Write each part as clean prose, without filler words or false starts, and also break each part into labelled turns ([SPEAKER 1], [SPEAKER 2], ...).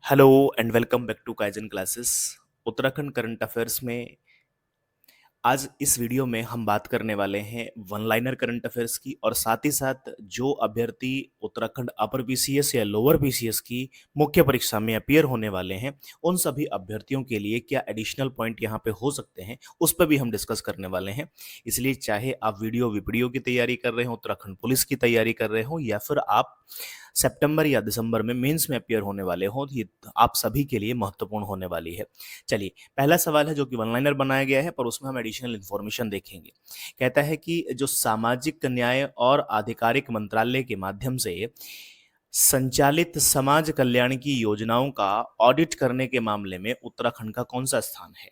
[SPEAKER 1] Hello and welcome back to Kaizen classes. Uttarakhand current affairs में आज इस वीडियो में हम बात करने वाले हैं वन लाइनर करंट अफेयर्स की, और साथ ही साथ जो अभ्यर्थी उत्तराखंड अपर पीसीएस या लोअर पीसीएस की मुख्य परीक्षा में अपीयर होने वाले हैं उन सभी अभ्यर्थियों के लिए क्या एडिशनल पॉइंट यहाँ पे हो सकते हैं उस पर भी हम डिस्कस करने वाले हैं। इसलिए चाहे आप वीडियो की तैयारी कर रहे हो, उत्तराखंड पुलिस की तैयारी कर रहे हो, या फिर आप सितंबर या दिसंबर में मेंस में अपीयर होने वाले हो, ये आप सभी के लिए महत्वपूर्ण होने वाली है। चलिए, पहला सवाल है जो कि वन लाइनर बनाया गया है, पर उसमें हम एडिशनल इन्फॉर्मेशन देखेंगे। कहता है कि जो सामाजिक न्याय और आधिकारिक मंत्रालय के माध्यम से संचालित समाज कल्याण की योजनाओं का ऑडिट करने के मामले में उत्तराखंड का कौन सा स्थान है?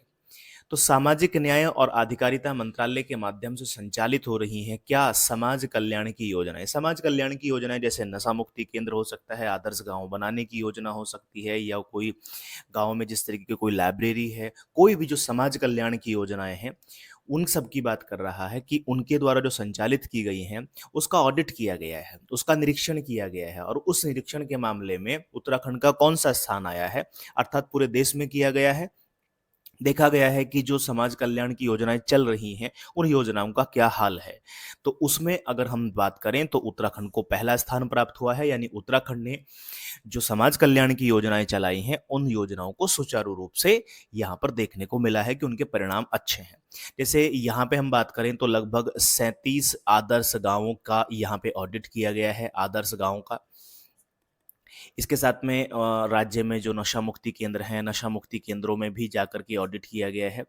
[SPEAKER 1] तो सामाजिक न्याय और आधिकारिता मंत्रालय के माध्यम से संचालित हो रही हैं क्या समाज कल्याण की योजनाएं? समाज कल्याण की योजनाएं जैसे नशा मुक्ति केंद्र हो सकता है, आदर्श गांव बनाने की योजना हो सकती है, या कोई गांव में जिस तरीके की कोई लाइब्रेरी है, कोई भी जो समाज कल्याण की योजनाएं हैं उन सब की बात कर रहा है कि उनके द्वारा जो संचालित की गई हैं उसका ऑडिट किया गया है, उसका निरीक्षण किया गया है, और उस निरीक्षण के मामले में उत्तराखंड का कौन सा स्थान आया है, अर्थात पूरे देश में किया गया है। देखा गया है कि जो समाज कल्याण की योजनाएं चल रही हैं उन योजनाओं का क्या हाल है। तो उसमें अगर हम बात करें तो उत्तराखंड को पहला स्थान प्राप्त हुआ है, यानी उत्तराखंड ने जो समाज कल्याण की योजनाएं चलाई हैं उन योजनाओं को सुचारू रूप से यहाँ पर देखने को मिला है कि उनके परिणाम अच्छे हैं। जैसे यहाँ पे हम बात करें तो लगभग 37 आदर्श गांवों का यहाँ पे ऑडिट किया गया है, आदर्श गांवों का। इसके साथ में राज्य में जो नशा मुक्ति केंद्र हैं, नशा मुक्ति केंद्रों में भी जाकर के ऑडिट किया गया है।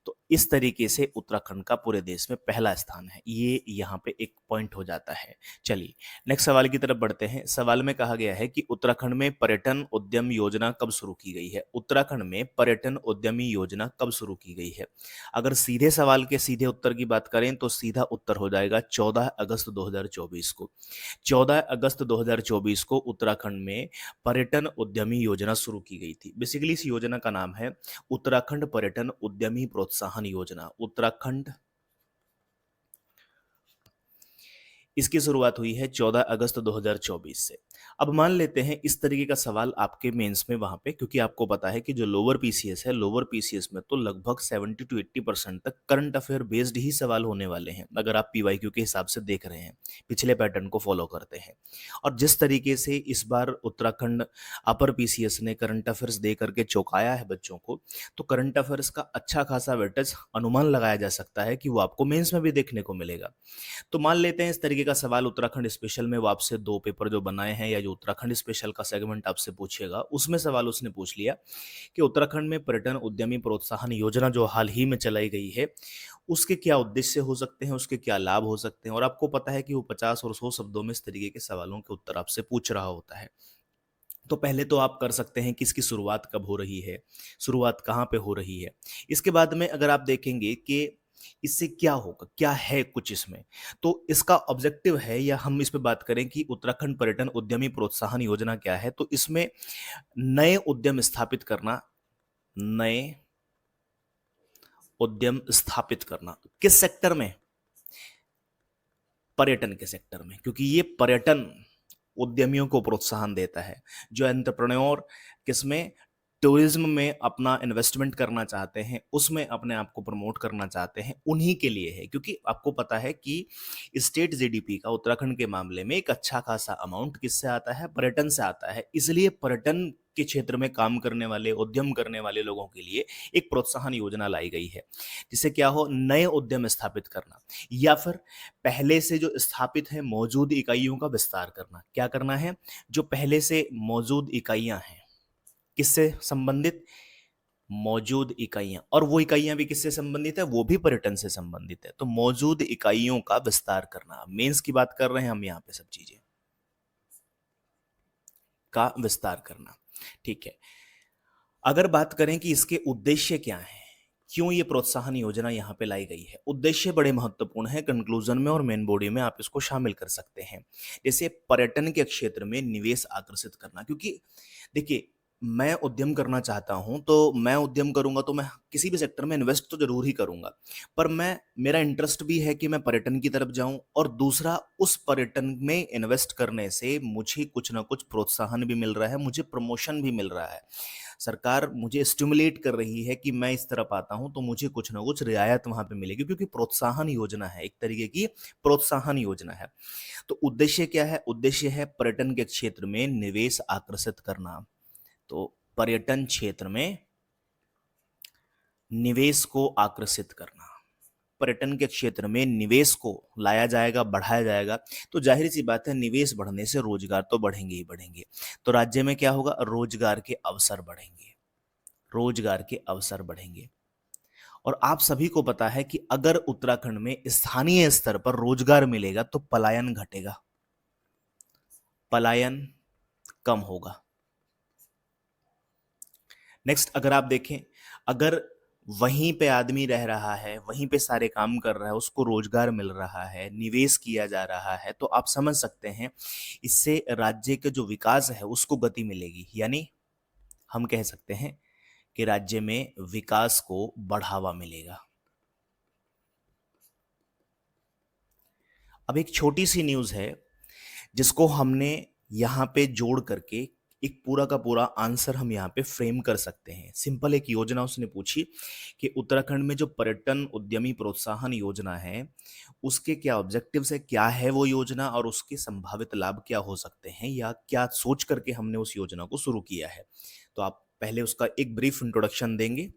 [SPEAKER 1] तो इस तरीके से उत्तराखंड का पूरे देश में पहला स्थान है, ये यहाँ पे एक पॉइंट हो जाता है। चलिए, नेक्स्ट सवाल की तरफ बढ़ते हैं। सवाल में कहा गया है कि उत्तराखंड में पर्यटन उद्यम योजना कब शुरू की गई है? उत्तराखंड में पर्यटन उद्यमी योजना कब शुरू की गई है? अगर सीधे सवाल के सीधे उत्तर की बात करें तो सीधा उत्तर हो जाएगा 14 अगस्त 2024 को। 14 अगस्त 2024 को उत्तराखंड में पर्यटन उद्यमी योजना शुरू की गई थी। बेसिकली इस योजना का नाम है उत्तराखंड पर्यटन उद्यमी प्रोत्साहन योजना। उत्तराखंड, इसकी शुरुआत हुई है 14 अगस्त 2024 से। अब मान लेते हैं इस तरीके का सवाल आपके मेंस में वहां पे, क्योंकि आपको पता है कि जो लोअर पीसीएस है, लोअर पीसीएस में तो लगभग 70 to 80% तक करंट अफेयर बेस्ड ही सवाल होने वाले हैं, अगर आप पीवाईक्यू के हिसाब से देख रहे हैं, पिछले पैटर्न को फॉलो करते हैं। और जिस तरीके से इस बार उत्तराखंड अपर पीसीएस ने करंट अफेयर्स दे करके चौंकाया है बच्चों को, तो करंट अफेयर्स का अच्छा खासा वेटेज अनुमान लगाया जा सकता है कि वो आपको मेंस में भी देखने को मिलेगा। तो मान लेते हैं इस तरीके का सवाल उत्तराखंड स्पेशल में वो आपसे 2 पेपर जो बनाए हैं, या जो उत्तराखंड स्पेशल का सेगमेंट आपसे पूछेगा उसमें सवाल उसने पूछ लिया कि उत्तराखंड में पर्यटन उद्यमी प्रोत्साहन योजना जो हाल ही में चलाई गई है उसके क्या उद्देश्य हो सकते हैं, उसके क्या लाभ हो सकते हैं। और आपको पता है कि वो 50 और 100 शब्दों में इस तरीके के सवालों के उत्तर आपसे पूछ रहा होता है। तो पहले तो आप कर सकते हैं कि इसकी शुरुआत कब हो रही है, शुरुआत कहाँ पे हो रही है। इसके बाद में अगर आप देखेंगे कि इससे क्या होगा, क्या है कुछ इसमें, तो इसका ऑब्जेक्टिव है, या हम इस पे बात करें कि उत्तराखंड पर्यटन उद्यमी प्रोत्साहन योजना क्या है, तो इसमें नए उद्यम स्थापित करना, नए उद्यम स्थापित करना किस सेक्टर में? पर्यटन के सेक्टर में, क्योंकि ये पर्यटन उद्यमियों को प्रोत्साहन देता है। जो एंटरप्रेन्योर किसमें, टूरिज्म में अपना इन्वेस्टमेंट करना चाहते हैं, उसमें अपने आप को प्रमोट करना चाहते हैं, उन्हीं के लिए है। क्योंकि आपको पता है कि स्टेट जीडीपी का उत्तराखंड के मामले में एक अच्छा खासा अमाउंट किससे आता है? पर्यटन से आता है। इसलिए पर्यटन के क्षेत्र में काम करने वाले, उद्यम करने वाले लोगों के लिए एक प्रोत्साहन योजना लाई गई है, जिससे क्या हो, नए उद्यम स्थापित करना, या फिर पहले से जो स्थापित है मौजूद इकाइयों का विस्तार करना। क्या करना है? जो पहले से मौजूद इकाइयां हैं, किससे संबंधित? मौजूद इकाइयां, और वो इकाइयां भी किससे संबंधित है? वो भी पर्यटन से संबंधित है। तो मौजूद इकाइयों का विस्तार करना, मेंस की बात कर रहे हैं हम यहाँ पे, सब चीजें का विस्तार करना। ठीक है, अगर बात करें कि इसके उद्देश्य क्या है, क्यों ये प्रोत्साहन योजना यहाँ पे लाई गई है, उद्देश्य बड़े महत्वपूर्ण है। कंक्लूजन में और मेन बॉडी में आप इसको शामिल कर सकते हैं। जैसे पर्यटन के क्षेत्र में निवेश आकर्षित करना, क्योंकि देखिए मैं उद्यम करना चाहता हूँ, तो मैं उद्यम करूँगा तो मैं किसी भी सेक्टर में इन्वेस्ट तो ज़रूर ही करूँगा। पर मेरा इंटरेस्ट भी है कि मैं पर्यटन की तरफ जाऊँ और दूसरा उस पर्यटन में इन्वेस्ट करने से मुझे कुछ न कुछ प्रोत्साहन भी मिल रहा है, मुझे प्रमोशन भी मिल रहा है। सरकार मुझे स्टिमुलेट कर रही है कि मैं इस तरफ आता हूँ तो मुझे कुछ न कुछ रियायत वहाँ पे मिलेगी क्योंकि प्रोत्साहन योजना है, एक तरीके की प्रोत्साहन योजना है। तो उद्देश्य क्या है? उद्देश्य है पर्यटन के क्षेत्र में निवेश आकर्षित करना। तो पर्यटन क्षेत्र में निवेश को आकर्षित करना, पर्यटन के क्षेत्र में निवेश को लाया जाएगा, बढ़ाया जाएगा, तो जाहिर सी बात है निवेश बढ़ने से रोजगार तो बढ़ेंगे ही बढ़ेंगे। तो राज्य में क्या होगा? रोजगार के अवसर बढ़ेंगे, रोजगार के अवसर बढ़ेंगे। और आप सभी को पता है कि अगर उत्तराखंड में स्थानीय स्तर पर रोजगार मिलेगा तो पलायन घटेगा, पलायन कम होगा। नेक्स्ट अगर आप देखें, अगर वहीं पे आदमी रह रहा है, वहीं पे सारे काम कर रहा है, उसको रोजगार मिल रहा है, निवेश किया जा रहा है, तो आप समझ सकते हैं इससे राज्य के जो विकास है उसको गति मिलेगी। यानी हम कह सकते हैं कि राज्य में विकास को बढ़ावा मिलेगा। अब एक छोटी सी न्यूज़ है जिसको हमने यहाँ पे जोड़ करके एक पूरा का पूरा आंसर हम यहाँ पे फ्रेम कर सकते हैं। सिंपल एक योजना उसने पूछी कि उत्तराखंड में जो पर्यटन उद्यमी प्रोत्साहन योजना है उसके क्या ऑब्जेक्टिव्स है, क्या है वो योजना और उसके संभावित लाभ क्या हो सकते हैं या क्या सोच करके हमने उस योजना को शुरू किया है। तो आप पहले उसका एक ब्रीफ इंट्रोडक्शन देंगे,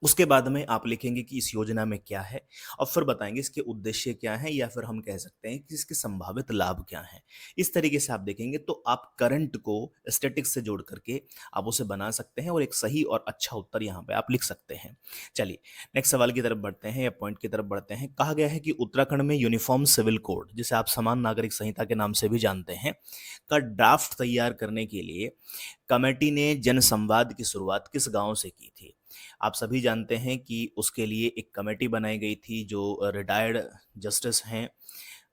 [SPEAKER 1] उसके बाद में आप लिखेंगे कि इस योजना में क्या है और फिर बताएंगे इसके उद्देश्य क्या हैं या फिर हम कह सकते हैं कि इसके संभावित लाभ क्या हैं। इस तरीके से आप देखेंगे तो आप करंट को स्टैटिक्स से जोड़ करके आप उसे बना सकते हैं और एक सही और अच्छा उत्तर यहाँ पे आप लिख सकते हैं। चलिए नेक्स्ट सवाल की तरफ बढ़ते हैं या पॉइंट की तरफ बढ़ते हैं। कहा गया है कि उत्तराखंड में यूनिफॉर्म सिविल कोड, जिसे आप समान नागरिक संहिता के नाम से भी जानते हैं, का ड्राफ्ट तैयार करने के लिए कमेटी ने जनसंवाद की शुरुआत किस गांव से की थी? आप सभी जानते हैं कि उसके लिए एक कमेटी बनाई गई थी जो रिटायर्ड जस्टिस हैं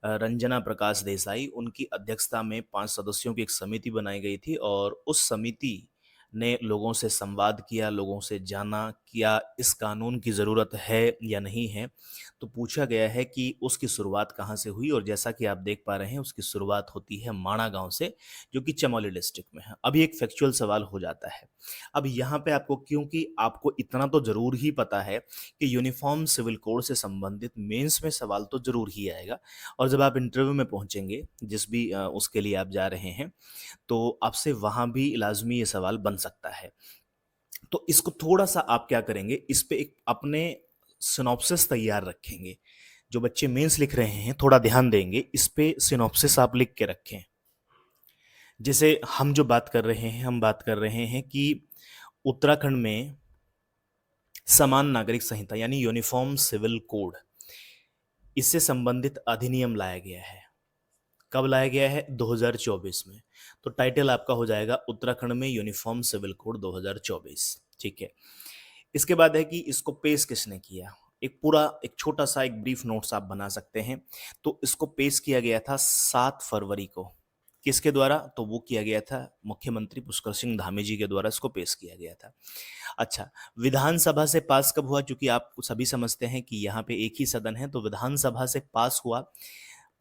[SPEAKER 1] रंजना प्रकाश देसाई, उनकी अध्यक्षता में 5 सदस्यों की एक समिति बनाई गई थी और उस समिति ने लोगों से संवाद किया, लोगों से जाना क्या इस कानून की ज़रूरत है या नहीं है। तो पूछा गया है कि उसकी शुरुआत कहाँ से हुई और जैसा कि आप देख पा रहे हैं उसकी शुरुआत होती है माणा गांव से, जो कि चमोली डिस्ट्रिक्ट में है। अभी एक फैक्चुअल सवाल हो जाता है। अब यहाँ पे आपको, क्योंकि आपको इतना तो ज़रूर ही पता है कि यूनिफॉर्म सिविल कोड से संबंधित मेंस में सवाल तो ज़रूर ही आएगा और जब आप इंटरव्यू में पहुँचेंगे जिस भी उसके लिए आप जा रहे हैं तो आपसे वहाँ भी लाजमी ये सवाल बन सकता है। तो इसको थोड़ा-सा आप क्या करेंगे, इस पे एक अपने सिनॉप्सिस तैयार रखेंगे। जो बच्चे मेंस लिख रहे हैं थोड़ा ध्यान देंगे, इस पे सिनॉप्सिस आप लिख के रखें। जैसे हम जो बात कर रहे हैं, हम बात कर रहे हैं कि उत्तराखंड में समान नागरिक संहिता यानी यूनिफॉर्म सिविल कोड, इससे संबंधित अधिनियम लाया गया है। कब लाया गया है? 2024 में। तो टाइटल आपका हो जाएगा उत्तराखंड में यूनिफॉर्म सिविल कोड 2024। ठीक है। इसके बाद है कि इसको पेश किसने किया? एक पूरा एक छोटा सा एक ब्रीफ नोट्स आप बना सकते हैं। तो इसको पेश किया गया था 7 फरवरी को। किसके द्वारा? तो वो किया गया था मुख्यमंत्री पुष्कर सिंह धामी जी के द्वारा इसको पेश किया गया था। अच्छा, विधानसभा से पास कब हुआ? क्योंकि आप सभी समझते हैं कि यहाँ पे एक ही सदन है, तो विधानसभा से पास हुआ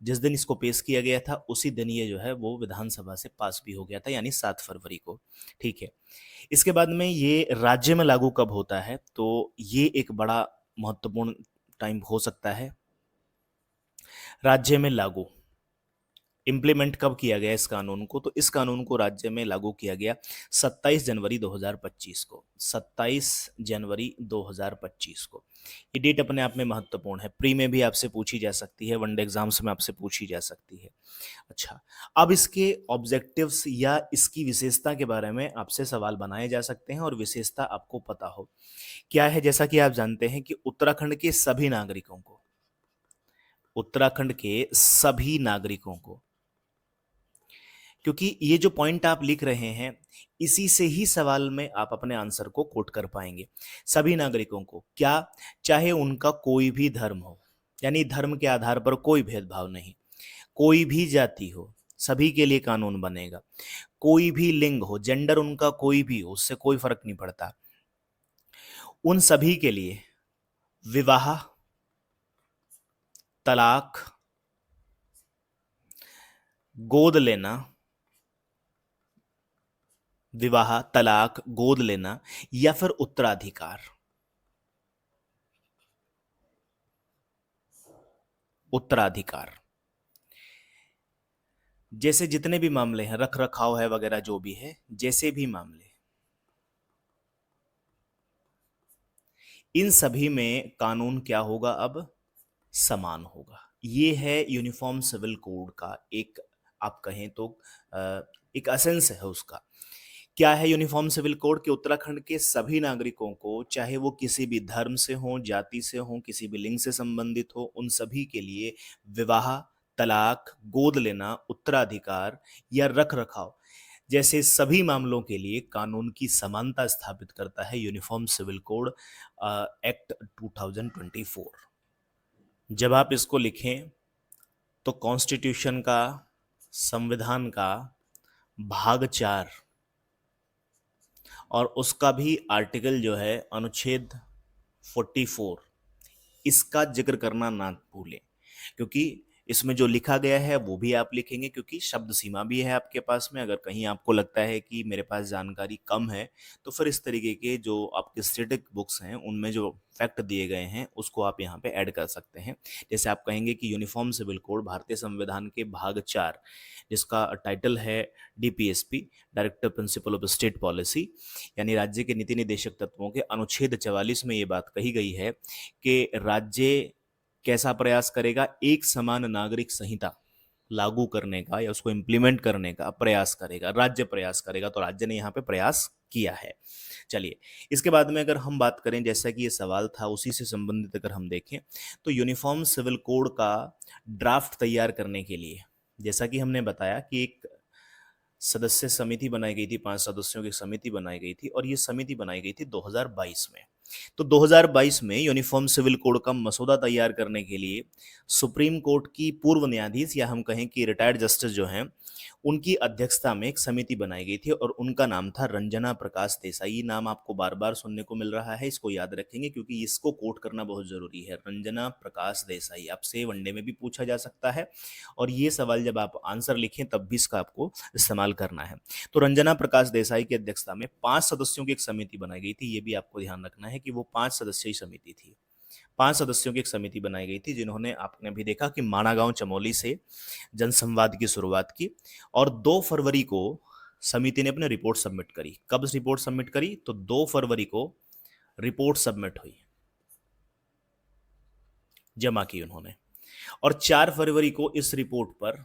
[SPEAKER 1] जिस दिन इसको पेश किया गया था उसी दिन ये जो है वो विधानसभा से पास भी हो गया था, यानी 7 फरवरी को। ठीक है। इसके बाद में ये राज्य में लागू कब होता है? तो ये एक बड़ा महत्वपूर्ण टाइम हो सकता है। राज्य में लागू इम्प्लीमेंट कब किया गया इस कानून को? तो इस कानून को राज्य में लागू किया गया 27 जनवरी 2025 को। 27 जनवरी 2025 को। ये डेट अपने आप में महत्वपूर्ण है, प्री में भी आपसे पूछी जा सकती है, वनडे एग्जाम्स में आपसे पूछी जा सकती है। अच्छा, अब इसके ऑब्जेक्टिव्स या इसकी विशेषता के बारे में आपसे सवाल बनाए जा सकते हैं और विशेषता आपको पता हो क्या है। जैसा कि आप जानते हैं कि उत्तराखंड के सभी नागरिकों को, क्योंकि ये जो पॉइंट आप लिख रहे हैं इसी से ही सवाल में आप अपने आंसर को कोट कर पाएंगे। सभी नागरिकों को क्या? चाहे उनका कोई भी धर्म हो, यानी धर्म के आधार पर कोई भेदभाव नहीं, कोई भी जाति हो, सभी के लिए कानून बनेगा। कोई भी लिंग हो, जेंडर उनका कोई भी हो, उससे कोई फर्क नहीं पड़ता, उन सभी के लिए विवाह, तलाक, गोद लेना, विवाह, तलाक, गोद लेना या फिर उत्तराधिकार, उत्तराधिकार जैसे जितने भी मामले हैं, रख रखाव है वगैरह जो भी है, जैसे भी मामले, इन सभी में कानून क्या होगा, अब समान होगा। ये है यूनिफॉर्म सिविल कोड का एक, आप कहें तो एक एसेंस है उसका। क्या है यूनिफॉर्म सिविल कोड? के उत्तराखंड के सभी नागरिकों को, चाहे वो किसी भी धर्म से हो, जाति से हो, किसी भी लिंग से संबंधित हो, उन सभी के लिए विवाह, तलाक, गोद लेना, उत्तराधिकार या रख रखाव जैसे सभी मामलों के लिए कानून की समानता स्थापित करता है यूनिफॉर्म सिविल कोड एक्ट 2024। जब आप इसको लिखें तो कॉन्स्टिट्यूशन का, संविधान का भाग 4 और उसका भी आर्टिकल जो है अनुच्छेद 44, इसका जिक्र करना ना भूलें, क्योंकि इसमें जो लिखा गया है वो भी आप लिखेंगे, क्योंकि शब्द सीमा भी है आपके पास में। अगर कहीं आपको लगता है कि मेरे पास जानकारी कम है, तो फिर इस तरीके के जो आपके स्टैटिक बुक्स हैं उनमें जो फैक्ट दिए गए हैं उसको आप यहाँ पे ऐड कर सकते हैं। जैसे आप कहेंगे कि यूनिफॉर्म सिविल कोड भारतीय संविधान के भाग 4, जिसका टाइटल है DPSP, directive principle of state policy, यानी राज्य के नीति निर्देशक तत्वों के अनुच्छेद 44 में ये बात कही गई है कि राज्य कैसा प्रयास करेगा, एक समान नागरिक संहिता लागू करने का या उसको इम्प्लीमेंट करने का प्रयास करेगा, राज्य प्रयास करेगा। तो राज्य ने यहाँ पे प्रयास किया है। चलिए, इसके बाद में अगर हम बात करें, जैसा कि ये सवाल था उसी से संबंधित अगर हम देखें, तो यूनिफॉर्म सिविल कोड का ड्राफ्ट तैयार करने के लिए, जैसा कि हमने बताया कि एक सदस्य समिति बनाई गई थी, 5 सदस्यों की समिति बनाई गई थी, और ये समिति बनाई गई थी 2022 में। तो 2022 में यूनिफॉर्म सिविल कोड का मसौदा तैयार करने के लिए सुप्रीम कोर्ट की पूर्व न्यायाधीश, या हम कहें कि रिटायर्ड जस्टिस जो हैं, उनकी अध्यक्षता में एक समिति बनाई गई थी और उनका नाम था रंजना प्रकाश देसाई। ये नाम आपको बार बार सुनने को मिल रहा है, इसको याद रखेंगे क्योंकि इसको कोट करना बहुत जरूरी है। रंजना प्रकाश देसाई आपसे वनडे में भी पूछा जा सकता है, और ये सवाल जब आप आंसर लिखें तब भी इसका आपको इस्तेमाल करना है। तो रंजना प्रकाश देसाई की अध्यक्षता में 5 सदस्यों की एक समिति बनाई गई थी। ये भी आपको ध्यान रखना है कि वो 5 सदस्यीय समिति थी। 5 सदस्यों की एक समिति बनाई गई थी, जिन्होंने, आपने भी देखा कि माणा गांव चमोली से जनसंवाद की शुरुआत की, और 2 फरवरी को समिति ने अपनी रिपोर्ट सबमिट करी। कब रिपोर्ट सबमिट करी? तो 2 फरवरी को रिपोर्ट सबमिट हुई, जमा की उन्होंने, और 4 फरवरी को इस रिपोर्ट पर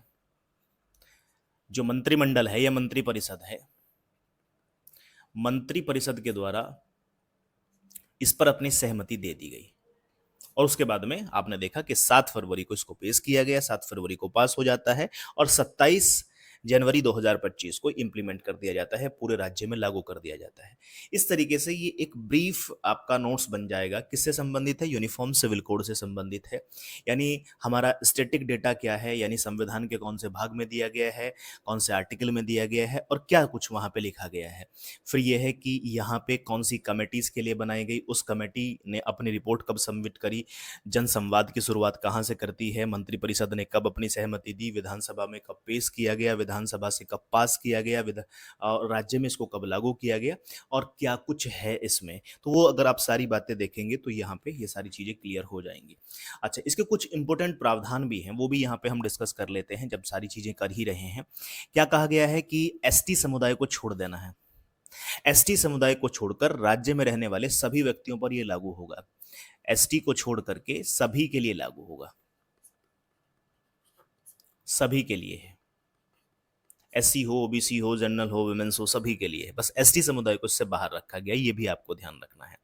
[SPEAKER 1] जो मंत्रिमंडल है या मंत्री परिषद है, मंत्री परिषद के द्वारा इस पर अपनी सहमति दे दी गई। और उसके बाद में आपने देखा कि 7 फरवरी को इसको पेश किया गया, 7 फरवरी को पास हो जाता है, और 27 जनवरी 2025 को इंप्लीमेंट कर दिया जाता है, पूरे राज्य में लागू कर दिया जाता है। इस तरीके से ये एक ब्रीफ आपका नोट्स बन जाएगा। किससे संबंधित है? यूनिफॉर्म सिविल कोड से संबंधित है। यानी हमारा स्टैटिक डेटा क्या है, यानी संविधान के कौन से भाग में दिया गया है, कौन से आर्टिकल में दिया गया है, और क्या कुछ वहाँ पे लिखा गया है। फिर यह है कि यहाँ पे कौन सी कमेटीज के लिए बनाई गई, उस कमेटी ने अपनी रिपोर्ट कब सबमिट करी, जनसंवाद की शुरुआत कहाँ से करती है, मंत्रिपरिषद ने कब अपनी सहमति दी, विधानसभा में कब पेश किया गया, विधानसभा से कब पास किया गया, राज्य में इसको कब लागू किया गया, और क्या कुछ है इसमें। तो वो अगर आप सारी बातें देखेंगे तो यहाँ पे ये सारी चीज़ें क्लियर हो जाएंगी। अच्छा, इसके कुछ इंपॉर्टेंट प्रावधान भी हैं, वो भी यहाँ पे हम डिस्कस कर लेते हैं जब सारी चीज़ें कर ही रहे हैं। क्या कहा गया है कि एसटी समुदाय को छोड़ देना है। एसटी समुदाय को छोड़कर राज्य में रहने वाले सभी व्यक्तियों पर यह लागू होगा। एसटी को छोड़ करके सभी के लिए लागू होगा, सभी के लिए है। एससी हो, ओबीसी हो, जनरल हो, वुमेन्स हो, सभी के लिए है। बस एसटी समुदाय को इससे बाहर रखा गया, ये भी आपको ध्यान रखना है।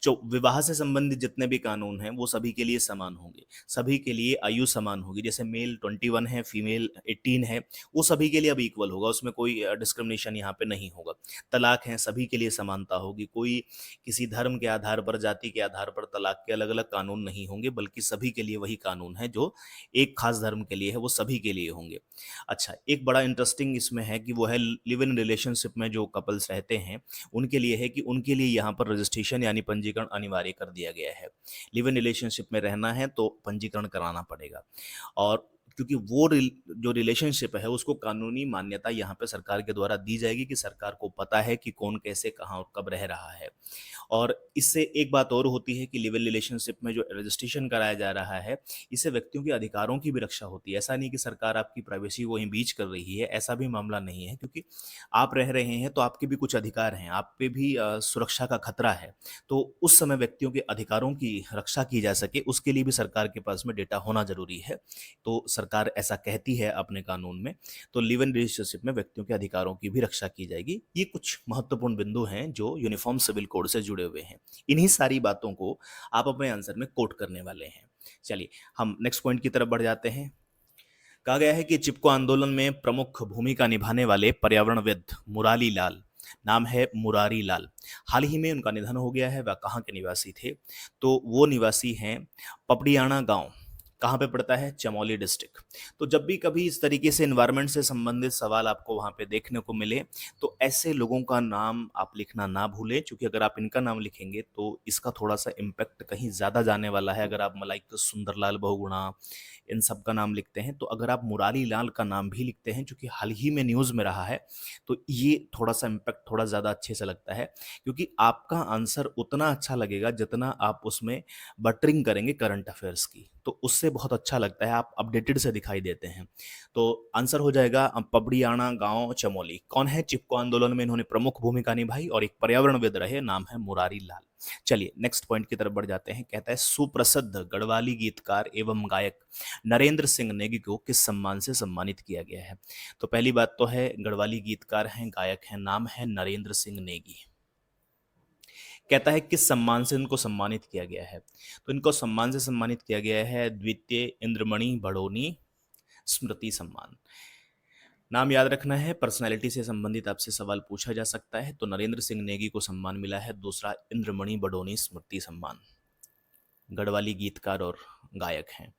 [SPEAKER 1] विवाह से संबंधित जितने भी कानून हैं वो सभी के लिए समान होंगे, सभी के लिए आयु समान होगी। जैसे मेल 21 है, फीमेल 18 है, वो सभी के लिए अब इक्वल होगा, उसमें कोई डिस्क्रिमिनेशन यहाँ पे नहीं होगा। तलाक है, सभी के लिए समानता होगी, कोई किसी धर्म के आधार पर, जाति के आधार पर तलाक के अलग अलग कानून नहीं होंगे, बल्कि सभी के लिए वही कानून है जो एक खास धर्म के लिए है वो सभी के लिए होंगे। अच्छा, एक बड़ा इंटरेस्टिंग इसमें है कि वो है लिव इन रिलेशनशिप में जो कपल्स रहते हैं उनके लिए है कि उनके लिए यहाँ पर रजिस्ट्रेशन यानी पंजीकरण अनिवार्य कर दिया गया है। लिव इन रिलेशनशिप में रहना है तो पंजीकरण कराना पड़ेगा, और क्योंकि वो जो रिलेशनशिप है उसको कानूनी मान्यता यहाँ पे सरकार के द्वारा दी जाएगी कि सरकार को पता है कि कौन कैसे कहाँ और कब रह रहा है। और इससे एक बात और होती है कि लिव इन रिलेशनशिप में जो रजिस्ट्रेशन कराया जा रहा है, इससे व्यक्तियों के अधिकारों की भी रक्षा होती है। ऐसा नहीं कि सरकार आपकी प्राइवेसी को वहीं बीच कर रही है, ऐसा भी मामला नहीं है, क्योंकि आप रह रहे हैं तो आपके भी कुछ अधिकार हैं, आप पे भी सुरक्षा का खतरा है। तो उस समय व्यक्तियों के अधिकारों की रक्षा की जा सके उसके लिए भी सरकार के पास में डेटा होना जरूरी है। तो सरकार ऐसा कहती है अपने कानून में। तो लिव इन रिलेशनशिप में व्यक्तियों के अधिकारों की भी रक्षा की जाएगी। ये कुछ महत्वपूर्ण बिंदु हैं जो यूनिफॉर्म सिविल कोड से जुड़े हुए हैं। इन्हीं सारी बातों को आप अपने आंसर में कोट करने वाले हैं। चलिए हम नेक्स्ट पॉइंट की तरफ बढ़ जाते हैं। कहा गया है कि चिपको आंदोलन में प्रमुख भूमिका निभाने वाले पर्यावरणविद मुरारी लाल, नाम है मुरारी लाल, हाल ही में उनका निधन हो गया है। वह कहाँ के निवासी थे? तो वो निवासी हैं पपड़ियाना गांव। कहाँ पे पड़ता है? चमोली डिस्ट्रिक्ट। तो जब भी कभी इस तरीके से एनवायरनमेंट से संबंधित सवाल आपको वहाँ पे देखने को मिले तो ऐसे लोगों का नाम आप लिखना ना भूलें, क्योंकि अगर आप इनका नाम लिखेंगे तो इसका थोड़ा सा इम्पैक्ट कहीं ज़्यादा जाने वाला है। अगर आप मलाइक सुंदरलाल बहुगुणा इन सब का नाम लिखते हैं, तो अगर आप मुरारी लाल का नाम भी लिखते हैं जो कि हाल ही में न्यूज़ में रहा है, तो ये थोड़ा सा इम्पैक्ट थोड़ा ज़्यादा अच्छे से लगता है, क्योंकि आपका आंसर उतना अच्छा लगेगा जितना आप उसमें बटरिंग करेंगे करंट अफेयर्स की, तो उससे बहुत अच्छा लगता है, आप अपडेटेड से दिखाई देते हैं। तो आंसर हो जाएगा पबड़ियाना गांव चमोली। कौन है? चिपको आंदोलन में इन्होंने प्रमुख भूमिका निभाई और एक पर्यावरणविद रहे, नाम है मुरारी लाल। चलिए नेक्स्ट पॉइंट की तरफ बढ़ जाते हैं। कहता है सुप्रसिद्ध गढ़वाली गीतकार एवं गायक नरेंद्र सिंह नेगी को किस सम्मान से सम्मानित किया गया है? तो पहली बात तो है गढ़वाली गीतकार हैं, गायक हैं, नाम है नरेंद्र सिंह नेगी। कहता है किस सम्मान से इनको सम्मानित किया गया है? तो इनको सम्मान से सम्मानित किया गया है द्वितीय इंद्रमणि बड़ोनी स्मृति सम्मान। नाम याद रखना है, पर्सनैलिटी से संबंधित आपसे सवाल पूछा जा सकता है। तो नरेंद्र सिंह नेगी को सम्मान मिला है दूसरा इंद्रमणि बड़ोनी स्मृति सम्मान। गढ़वाली गीतकार और गायक हैं।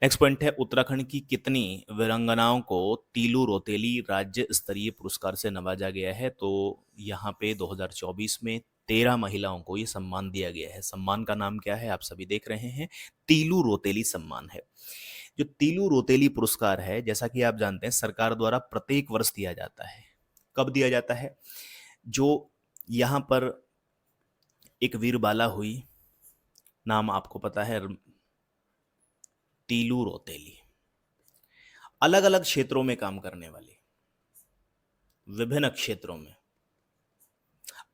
[SPEAKER 1] नेक्स्ट पॉइंट है उत्तराखंड की कितनी वीरांगनाओं को तीलू रोतेली राज्य स्तरीय पुरस्कार से नवाजा गया है? तो यहाँ पे 2024 में 13 महिलाओं को ये सम्मान दिया गया है। सम्मान का नाम क्या है? आप सभी देख रहे हैं, तीलू रोतेली सम्मान है। जो तीलू रोतेली पुरस्कार है, जैसा कि आप जानते हैं, सरकार द्वारा प्रत्येक वर्ष दिया जाता है। कब दिया जाता है? जो यहाँ पर एक वीरबाला हुई, नाम आपको पता है, तीलू रोतेली, अलग अलग क्षेत्रों में काम करने वाली, विभिन्न क्षेत्रों में,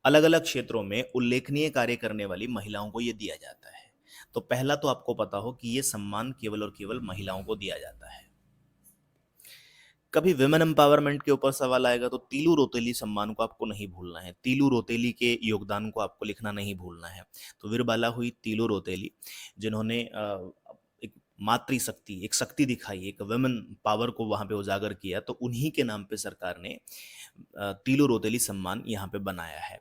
[SPEAKER 1] अलग अलग क्षेत्रों में उल्लेखनीय कार्य करने वाली महिलाओं को यह दिया जाता है। तो पहला तो आपको पता हो कि यह सम्मान केवल और केवल महिलाओं को दिया जाता है। कभी विमेन एम्पावरमेंट के ऊपर सवाल आएगा तो तीलू रोतेली सम्मान को आपको नहीं भूलना है, तीलू रोतेली के योगदान को आपको लिखना नहीं भूलना है। तो वीरबाला हुई तीलू रोतेली, जिन्होंने एक मातृशक्ति, एक शक्ति दिखाई, एक वुमेन पावर को वहाँ पे उजागर किया, तो उन्हीं के नाम पे सरकार ने तीलू रोतेली सम्मान यहाँ पे बनाया है।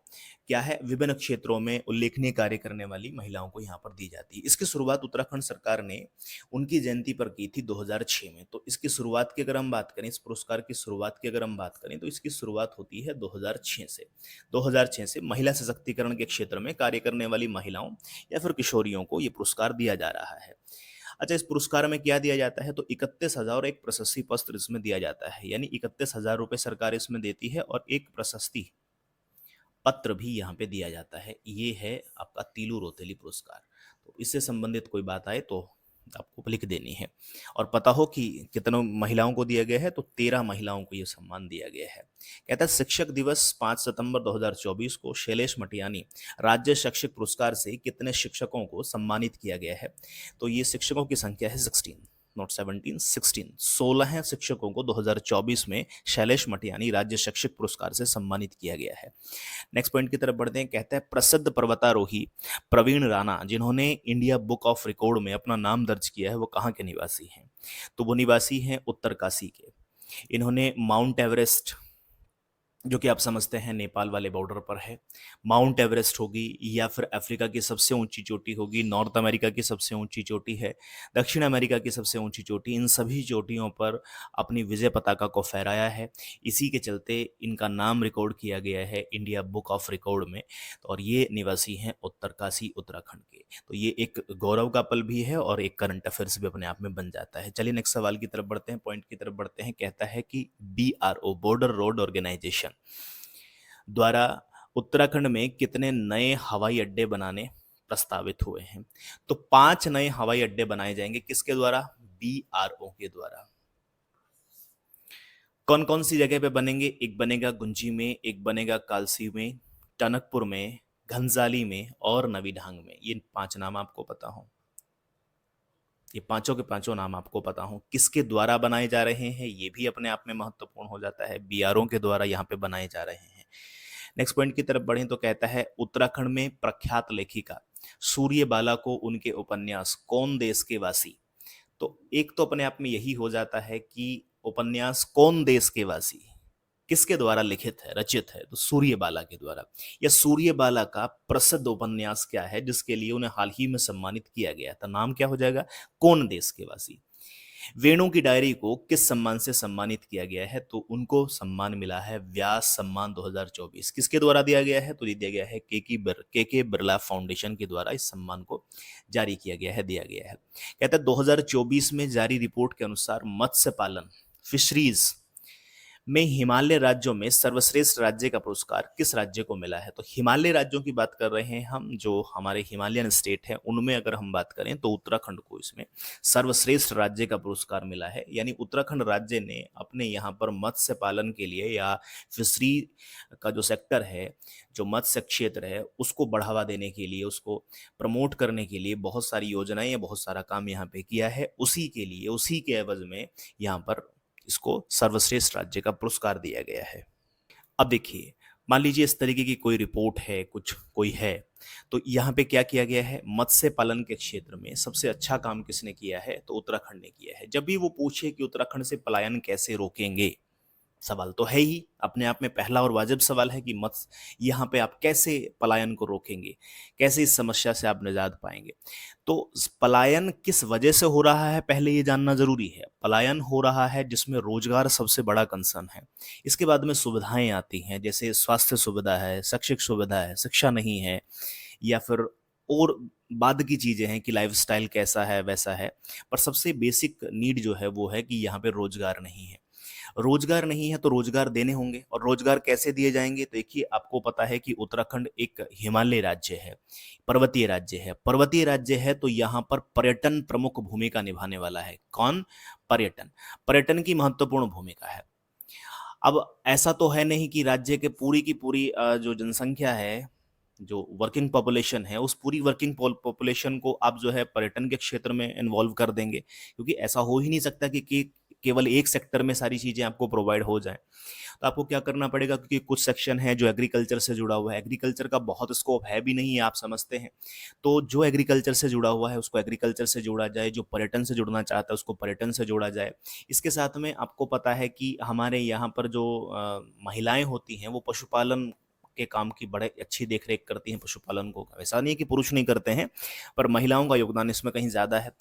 [SPEAKER 1] क्या है? विभिन्न क्षेत्रों में उल्लेखनीय कार्य करने वाली महिलाओं को यहाँ पर दी जाती है। इसकी शुरुआत उत्तराखंड सरकार ने उनकी जयंती पर की थी 2006 में। तो इसकी शुरुआत की अगर हम बात करें, इस पुरस्कार की शुरुआत की अगर हम बात करें, तो इसकी शुरुआत होती है 2006 से। 2006 से महिला सशक्तिकरण के क्षेत्र में कार्य करने वाली महिलाओं या फिर किशोरियों को ये पुरस्कार दिया जा रहा है। अच्छा, इस पुरस्कार में क्या दिया जाता है? तो 31,000 और एक प्रशस्ति पत्र इसमें दिया जाता है, यानी 31,000 रुपये सरकार इसमें देती है और एक प्रशस्ति पत्र भी यहाँ पे दिया जाता है। ये है आपका तीलू रोतेली पुरस्कार। तो इससे संबंधित कोई बात आए तो आपको लिख देनी है। और पता हो कि कितनों महिलाओं को दिया गया है, तो 13 महिलाओं को ये सम्मान दिया गया है। कहता है शिक्षक दिवस 5 सितंबर 2024 को शैलेश मटियानी राज्य शैक्षिक पुरस्कार से कितने शिक्षकों को सम्मानित किया गया है? तो ये शिक्षकों की संख्या है 16, नॉट 17, 16, 16 शिक्षकों को 2024 में शैलेश मटियानी राज्य शिक्षक पुरस्कार से सम्मानित किया गया है। नेक्स्ट पॉइंट की तरफ बढ़ते हैं। कहता है प्रसिद्ध पर्वतारोही प्रवीण राणा जिन्होंने इंडिया बुक ऑफ रिकॉर्ड में अपना नाम दर्ज किया है वो कहाँ के निवासी हैं? तो वो निवासी हैं उत्तरकाशी के। इन्होंने माउंट एवरेस्ट, जो कि आप समझते हैं नेपाल वाले बॉर्डर पर है, माउंट एवरेस्ट होगी या फिर अफ्रीका की सबसे ऊंची चोटी होगी, नॉर्थ अमेरिका की सबसे ऊंची चोटी है, दक्षिण अमेरिका की सबसे ऊंची चोटी, इन सभी चोटियों पर अपनी विजय पताका को फहराया है। इसी के चलते इनका नाम रिकॉर्ड किया गया है इंडिया बुक ऑफ रिकॉर्ड में। और ये निवासी हैं उत्तरकाशी उत्तराखंड के। तो ये एक गौरव का पल भी है और एक करंट अफेयर्स भी अपने आप में बन जाता है। चलिए नेक्स्ट सवाल की तरफ बढ़ते हैं, पॉइंट की तरफ बढ़ते हैं। कहता है कि BRO बॉर्डर रोड ऑर्गेनाइजेशन द्वारा उत्तराखंड में कितने नए हवाई अड्डे बनाने प्रस्तावित हुए हैं? तो 5 नए हवाई अड्डे बनाए जाएंगे। किसके द्वारा? BRO के द्वारा। कौन कौन सी जगह पे बनेंगे? एक बनेगा गुंजी में, एक बनेगा कालसी में, टनकपुर में, घनसाली में और नवीढांग में। ये 5 नाम आपको पता हो, ये पांचों के पांचों नाम आपको पता हो। किसके द्वारा बनाए जा रहे हैं ये भी अपने आप में महत्वपूर्ण हो जाता है। BRO के द्वारा यहाँ पे बनाए जा रहे हैं। नेक्स्ट पॉइंट की तरफ बढ़ें तो कहता है उत्तराखंड में प्रख्यात लेखिका सूर्यबाला को उनके उपन्यास कौन देश के वासी। तो एक तो अपने आप में यही हो जाता है कि उपन्यास कौन देश के वासी किसके द्वारा लिखित है, रचित है? तो सूर्यबाला के द्वारा। या सूर्यबाला का प्रसिद्ध उपन्यास क्या है जिसके लिए उन्हें हाल ही में सम्मानित किया गया था? नाम क्या हो जाएगा? कौन देश के वासी। वेणु की डायरी को किस सम्मान से सम्मानित किया गया है? तो उनको सम्मान मिला है व्यास सम्मान 2024। किसके द्वारा दिया गया है? तो ये दिया गया है के बिरला फाउंडेशन के द्वारा इस सम्मान को जारी किया गया है, दिया गया है। कहता है 2024 में जारी रिपोर्ट के अनुसार मत्स्य पालन फिशरीज में हिमालय राज्यों में सर्वश्रेष्ठ राज्य का पुरस्कार किस राज्य को मिला है? तो हिमालय राज्यों की बात कर रहे हैं हम, जो हमारे हिमालयन स्टेट है उनमें अगर हम बात करें तो उत्तराखंड को इसमें सर्वश्रेष्ठ राज्य का पुरस्कार मिला है। यानी उत्तराखंड राज्य ने अपने यहाँ पर मत्स्य पालन के लिए या फिशरी का जो सेक्टर है, जो मत्स्य क्षेत्र है उसको बढ़ावा देने के लिए, उसको प्रमोट करने के लिए बहुत सारी योजनाएं या बहुत सारा काम यहाँ पे किया है। उसी के लिए, उसी के एवज में यहाँ पर इसको सर्वश्रेष्ठ राज्य का पुरस्कार दिया गया है। अब देखिए, मान लीजिए इस तरीके की कोई रिपोर्ट है, कुछ कोई है, तो यहाँ पे क्या किया गया है? मत्स्य पालन के क्षेत्र में सबसे अच्छा काम किसने किया है? तो उत्तराखंड ने किया है। जब भी वो पूछे कि उत्तराखंड से पलायन कैसे रोकेंगे, सवाल तो है ही, अपने आप में पहला और वाजिब सवाल है कि यहाँ पे आप कैसे पलायन को रोकेंगे, कैसे इस समस्या से आप निजात पाएंगे। तो पलायन किस वजह से हो रहा है पहले ये जानना जरूरी है। पलायन हो रहा है जिसमें रोजगार सबसे बड़ा कंसर्न है। इसके बाद में सुविधाएं आती हैं, जैसे स्वास्थ्य सुविधा है, शैक्षिक सुविधा है, शिक्षा नहीं है, या फिर और बाद की चीजें हैं कि लाइफस्टाइल कैसा है वैसा है। पर सबसे बेसिक नीड जो है वो है कि यहाँ पे रोजगार नहीं है। रोजगार नहीं है तो रोजगार देने होंगे, और रोजगार कैसे दिए जाएंगे? तो देखिए, आपको पता है कि उत्तराखंड एक हिमालय राज्य है, पर्वतीय राज्य है। पर्वतीय राज्य है तो यहाँ पर पर्यटन प्रमुख भूमिका निभाने वाला है। कौन? पर्यटन। पर्यटन की महत्वपूर्ण भूमिका है। अब ऐसा तो है नहीं कि राज्य के पूरी की पूरी जो जनसंख्या है, जो वर्किंग पॉपुलेशन है, उस पूरी वर्किंग पॉपुलेशन को आप जो है पर्यटन के क्षेत्र में इन्वॉल्व कर देंगे, क्योंकि ऐसा हो ही नहीं सकता कि केवल एक सेक्टर में सारी चीजें आपको प्रोवाइड हो जाएं। तो आपको क्या करना पड़ेगा, क्योंकि कुछ सेक्शन है जो एग्रीकल्चर से जुड़ा हुआ है, एग्रीकल्चर का बहुत स्कोप है भी नहीं है, आप समझते हैं। तो जो एग्रीकल्चर से जुड़ा हुआ है उसको एग्रीकल्चर से जोड़ा जाए, जो पर्यटन से जुड़ना चाहता है उसको पर्यटन से जोड़ा जाए। इसके साथ में आपको पता है कि हमारे यहाँ पर जो महिलाएं होती हैं वो पशुपालन के काम की बड़े अच्छी देखरेख करती हैं। पशुपालन को ऐसा नहीं है कि पुरुष नहीं करते हैं, पर महिलाओं का योगदान इसमें कहीं ज़्यादा है।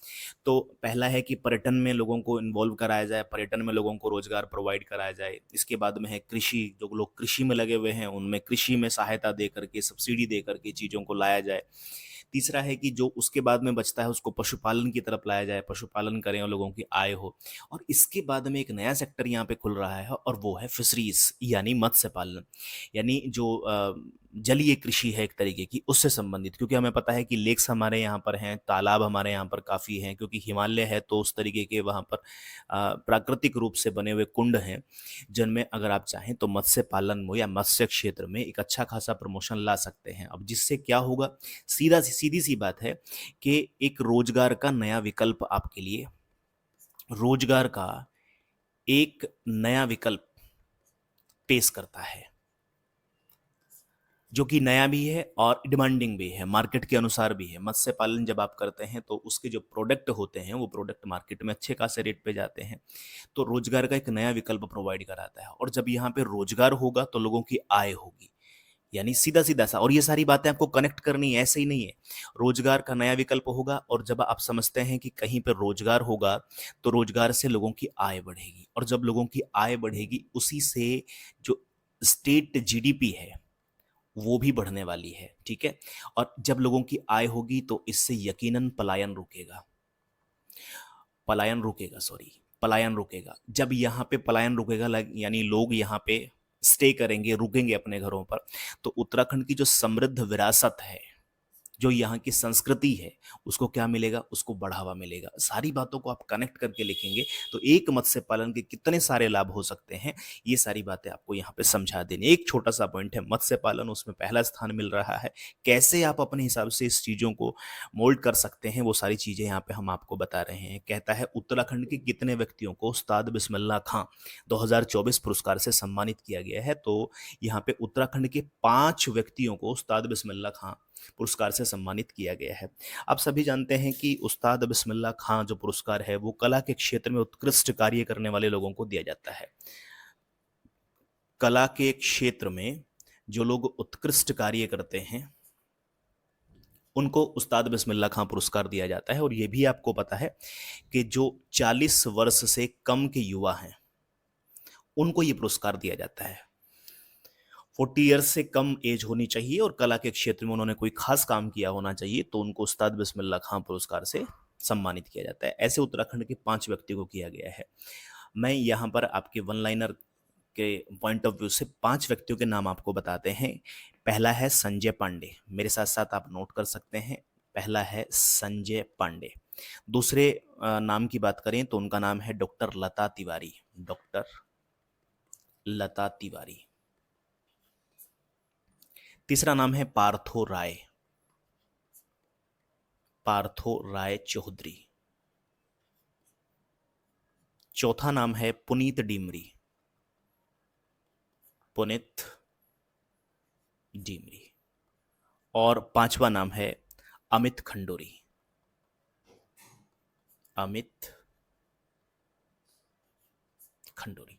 [SPEAKER 1] तो पहला है कि पर्यटन में लोगों को इन्वॉल्व कराया जाए, पर्यटन में लोगों को रोजगार प्रोवाइड कराया जाए। इसके बाद में है कृषि, जो लोग कृषि में लगे हुए हैं उनमें कृषि में सहायता दे करके, सब्सिडी दे करके चीज़ों को लाया जाए। तीसरा है कि जो उसके बाद में बचता है उसको पशुपालन की तरफ लाया जाए, पशुपालन करें और लोगों की आय हो। और इसके बाद में एक नया सेक्टर यहाँ पे खुल रहा है और वो है फिशरीज, यानी मत्स्य पालन, यानी जो जलीय कृषि है एक तरीके की, उससे संबंधित। क्योंकि हमें पता है कि लेक्स हमारे यहाँ पर हैं, तालाब हमारे यहाँ पर काफ़ी हैं, क्योंकि हिमालय है तो उस तरीके के वहाँ पर प्राकृतिक रूप से बने हुए कुंड हैं, जिनमें अगर आप चाहें तो मत्स्य पालन में या मत्स्य क्षेत्र में एक अच्छा खासा प्रमोशन ला सकते हैं। अब जिससे क्या होगा, सीधी सी बात है कि एक रोजगार का नया विकल्प आपके लिए रोजगार का एक नया विकल्प पेश करता है, जो कि नया भी है और डिमांडिंग भी है, मार्केट के अनुसार भी है। मत्स्य पालन जब आप करते हैं तो उसके जो प्रोडक्ट होते हैं वो प्रोडक्ट मार्केट में अच्छे खासे रेट पे जाते हैं, तो रोजगार का एक नया विकल्प प्रोवाइड कराता है। और जब यहाँ पे रोजगार होगा तो लोगों की आय होगी, यानी सीधा सीधा सा। और ये सारी बातें आपको कनेक्ट करनी है, ऐसे ही नहीं है। रोजगार का नया विकल्प होगा, और जब आप समझते हैं कि कहीं पर रोजगार होगा तो रोजगार से लोगों की आय बढ़ेगी, और जब लोगों की आय बढ़ेगी उसी से जो स्टेट जीडीपी है वो भी बढ़ने वाली है, ठीक है। और जब लोगों की आय होगी तो इससे यकीनन पलायन रुकेगा, पलायन रुकेगा। जब यहाँ पे पलायन रुकेगा, यानी लोग यहाँ पे स्टे करेंगे, रुकेंगे अपने घरों पर, तो उत्तराखंड की जो समृद्ध विरासत है, जो यहाँ की संस्कृति है, उसको क्या मिलेगा? उसको बढ़ावा मिलेगा। सारी बातों को आप कनेक्ट करके लिखेंगे तो एक मत्स्य पालन के कितने सारे लाभ हो सकते हैं, ये सारी बातें आपको यहाँ पे समझा देनी। एक छोटा सा पॉइंट है मत्स्य पालन, उसमें पहला स्थान मिल रहा है। कैसे आप अपने हिसाब से इस चीज़ों को मोल्ड कर सकते हैं, वो सारी चीज़ें यहाँ पे हम आपको बता रहे हैं। कहता है उत्तराखंड के कितने व्यक्तियों को उस्ताद बिस्मिल्लाह खां 2024 पुरस्कार से सम्मानित किया गया है। तो यहाँ पे उत्तराखंड के 5 व्यक्तियों को उस्ताद बिस्मिल्लाह खां पुरस्कार से सम्मानित किया गया है। आप सभी जानते हैं कि उस्ताद बिस्मिल्लाह खां जो पुरस्कार है वो कला के क्षेत्र में उत्कृष्ट कार्य करने वाले लोगों को दिया जाता है। कला के क्षेत्र में जो लोग उत्कृष्ट कार्य करते हैं उनको उस्ताद बिस्मिल्लाह खां पुरस्कार दिया जाता है। और ये भी आपको पता है कि जो 40 वर्ष से कम के युवा हैं उनको ये पुरस्कार दिया जाता है। 40 ईयर्स से कम एज होनी चाहिए और कला के क्षेत्र में उन्होंने कोई खास काम किया होना चाहिए, तो उनको उस्ताद बिस्मिल्लाह खां पुरस्कार से सम्मानित किया जाता है। ऐसे उत्तराखंड के 5 व्यक्तियों को किया गया है। मैं यहाँ पर आपके वन लाइनर के पॉइंट ऑफ व्यू से 5 व्यक्तियों के नाम आपको बताते हैं। पहला है संजय पांडे, मेरे साथ साथ आप नोट कर सकते हैं। पहला है संजय पांडे। दूसरे नाम की बात करें तो उनका नाम है डॉक्टर लता तिवारी, डॉक्टर लता तिवारी। तीसरा नाम है पार्थो राय, पार्थो राय चौधरी। चौथा नाम है पुनीत डीमरी, पुनीत डीमरी। और पांचवा नाम है अमित खंडोरी, अमित खंडोरी।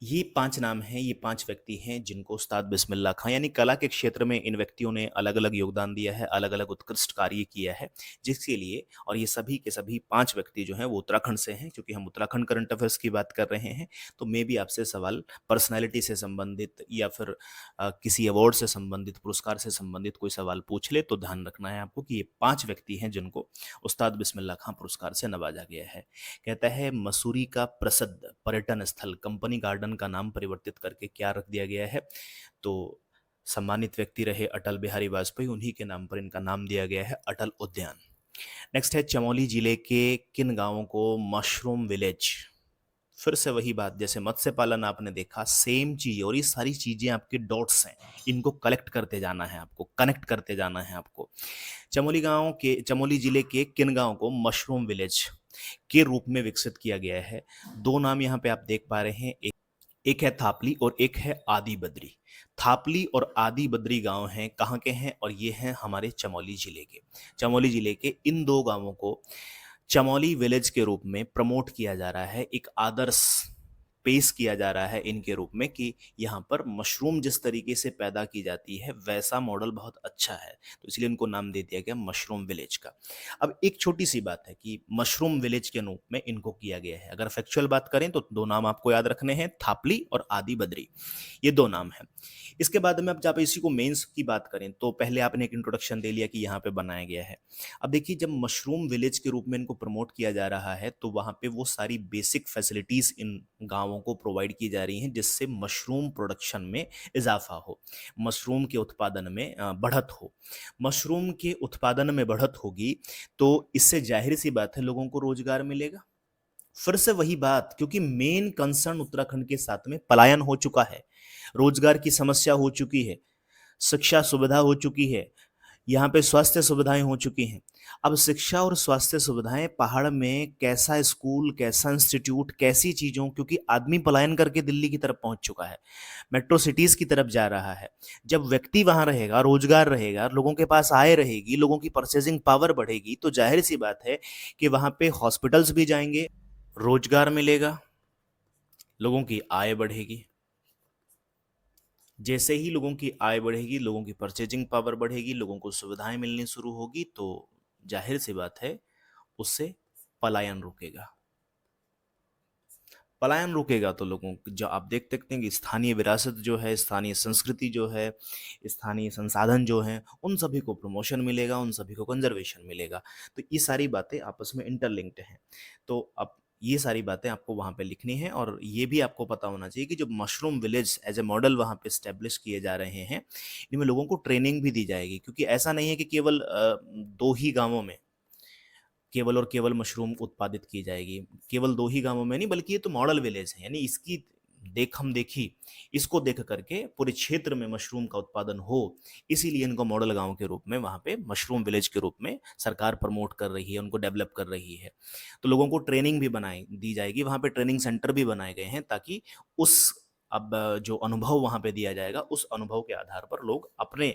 [SPEAKER 1] ये 5 नाम हैं, ये 5 व्यक्ति हैं जिनको उस्ताद बिस्मिल्लाह खां, यानी कला के क्षेत्र में इन व्यक्तियों ने अलग अलग योगदान दिया है, अलग अलग उत्कृष्ट कार्य किया है, जिसके लिए। और ये सभी के सभी 5 व्यक्ति जो हैं वो उत्तराखंड से हैं। क्योंकि हम उत्तराखंड करंट अफेयर्स की बात कर रहे हैं तो मे भी आपसे सवाल पर्सनैलिटी से संबंधित या फिर किसी अवार्ड से संबंधित, पुरस्कार से संबंधित कोई सवाल पूछ ले तो ध्यान रखना है आपको कि ये 5 व्यक्ति हैं जिनको उस्ताद बिस्मिल्लाह खां पुरस्कार से नवाजा गया है। कहता है मसूरी का प्रसिद्ध पर्यटन स्थल कंपनी गार्डन का नाम परिवर्तित करके क्या रख दिया गया है? तो सम्मानित व्यक्ति रहे अटल बिहारी वाजपेयी, उन्हीं के नाम पर इनका नाम दिया गया है अटल उद्यान। नेक्स्ट है चमोली जिले के किन गांवों को मशरूम विलेज? फिर से वही बात, जैसे मत्स्य पालन आपने देखा, सेम चीज। और ये सारी चीजें आपके डॉट्स हैं, इनको कलेक्ट करते जाना है आपको, कनेक्ट करते जाना है आपको। चमोली जिले के किन गांव को मशरूम विलेज के रूप में विकसित किया गया है? 2 नाम यहाँ पे आप देख पा रहे हैं, एक है थापली और एक है आदि बद्री। थापली और आदि बद्री गांव हैं, कहाँ के हैं? और ये हैं हमारे चमोली जिले के। चमोली जिले के इन 2 गांवों को चमोली विलेज के रूप में प्रमोट किया जा रहा है, एक आदर्श पेश किया जा रहा है इनके रूप में कि यहाँ पर मशरूम जिस तरीके से पैदा की जाती है वैसा मॉडल बहुत अच्छा है, तो इसलिए इनको नाम दे दिया गया मशरूम विलेज का। अब एक छोटी सी बात है कि मशरूम विलेज के रूप में इनको किया गया है। अगर फैक्चुअल बात करें तो 2 नाम आपको याद रखने हैं, थापली और आदि बद्री, ये 2 नाम हैं। इसके बाद में अब जब इसी को मेंस की बात करें तो पहले आपने एक इंट्रोडक्शन दे लिया कि यहाँ पे बनाया गया है। अब देखिए, जब मशरूम विलेज के रूप में इनको प्रमोट किया जा रहा है तो वहाँ पे वो सारी बेसिक फैसिलिटीज इन गाँवों को प्रोवाइड की जा रही हैं जिससे मशरूम प्रोडक्शन में इजाफा हो, मशरूम के उत्पादन में बढ़त हो। मशरूम के उत्पादन में बढ़त होगी तो इससे जाहिर सी बात है लोगों को रोजगार मिलेगा। फिर से वही बात, क्योंकि मेन कंसर्न उत्तराखंड के साथ में पलायन हो चुका है, रोजगार की समस्या हो चुकी है, शिक्षा सुविधा हो चुकी है, यहाँ पे स्वास्थ्य सुविधाएं हो चुकी हैं। अब शिक्षा और स्वास्थ्य सुविधाएं पहाड़ में कैसा स्कूल, कैसा इंस्टीट्यूट, कैसी चीजों, क्योंकि आदमी पलायन करके दिल्ली की तरफ पहुंच चुका है, मेट्रो सिटीज की तरफ जा रहा है। जब व्यक्ति वहां रहेगा, रोजगार रहेगा, लोगों के पास आय रहेगी, लोगों की परचेजिंग पावर बढ़ेगी, तो जाहिर सी बात है कि वहां पे हॉस्पिटल्स भी जाएंगे, रोजगार मिलेगा, लोगों की आय बढ़ेगी। जैसे ही लोगों की आय बढ़ेगी, लोगों की परचेजिंग पावर बढ़ेगी, लोगों को सुविधाएं मिलनी शुरू होगी, तो जाहिर सी बात है उससे पलायन रुकेगा। पलायन रुकेगा तो लोगों जो आप देख सकते हैं कि स्थानीय विरासत जो है, स्थानीय संस्कृति जो है, स्थानीय संसाधन जो हैं, उन सभी को प्रमोशन मिलेगा, उन सभी को कंजर्वेशन मिलेगा। तो ये सारी बातें आपस में इंटरलिंक्ड हैं। तो अब ये सारी बातें आपको वहाँ पे लिखनी है, और ये भी आपको पता होना चाहिए कि जो mushroom village as a model वहाँ पे स्टैब्लिश किए जा रहे हैं, इनमें लोगों को ट्रेनिंग भी दी जाएगी, क्योंकि ऐसा नहीं है कि केवल दो ही गांवों में केवल और केवल मशरूम उत्पादित की जाएगी। केवल दो ही गांवों में नहीं, बल्कि ये तो मॉडल विलेज है, यानी इसकी देख हम देखी, इसको देख करके पूरे क्षेत्र में मशरूम का उत्पादन हो, इसीलिए इनको मॉडल गांव के रूप में वहां पे मशरूम विलेज के रूप में सरकार प्रमोट कर रही है, उनको डेवलप कर रही है। तो लोगों को ट्रेनिंग भी बनाई दी जाएगी, वहां पे ट्रेनिंग सेंटर भी बनाए गए हैं, ताकि उस अब जो अनुभव वहां पे दिया जाएगा, उस अनुभव के आधार पर लोग अपने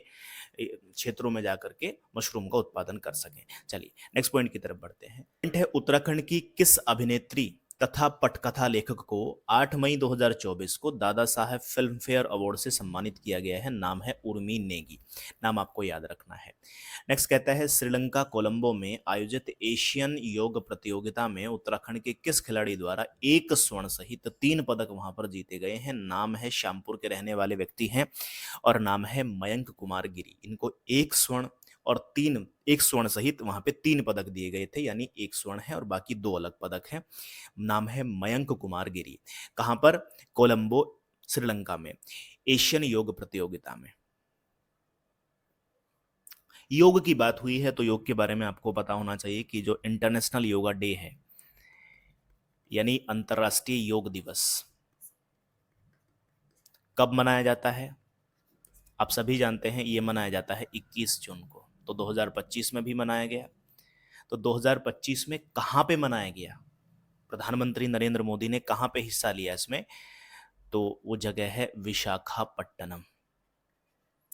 [SPEAKER 1] क्षेत्रों में जाकर के मशरूम का उत्पादन कर सकें। चलिए नेक्स्ट पॉइंट की तरफ बढ़ते हैं। पॉइंट है, उत्तराखंड की किस अभिनेत्री तथा पटकथा लेखक को 8 मई 2024 को Dada Saheb film fair award से सम्मानित किया गया है? नाम है उर्मी नेगी। नाम आपको याद रखना है। नेक्स्ट कहता है, श्रीलंका कोलंबो में आयोजित एशियन योग प्रतियोगिता में उत्तराखंड के किस खिलाड़ी द्वारा 1 स्वर्ण सहित 3 पदक वहां पर जीते गए हैं? नाम है, श्यामपुर के रहने वाले व्यक्ति हैं, और नाम है मयंक कुमार गिरी। इनको 1 स्वर्ण और 3, 1 स्वर्ण सहित वहां पे 3 पदक दिए गए थे, यानी 1 स्वर्ण है और बाकी 2 अलग पदक हैं। नाम है मयंक कुमार गिरी। कहां पर? कोलंबो, श्रीलंका में, एशियन योग प्रतियोगिता में। योग की बात हुई है तो योग के बारे में आपको पता होना चाहिए कि जो इंटरनेशनल योगा डे है, यानी अंतरराष्ट्रीय योग दिवस, कब मनाया जाता है? आप सभी जानते हैं, ये मनाया जाता है 21 जून को। तो 2025 में भी मनाया गया। तो 2025 में कहाँ पे मनाया गया? प्रधानमंत्री नरेंद्र मोदी ने कहाँ पे हिस्सा लिया इसमें? तो वो जगह है विशाखापट्टनम।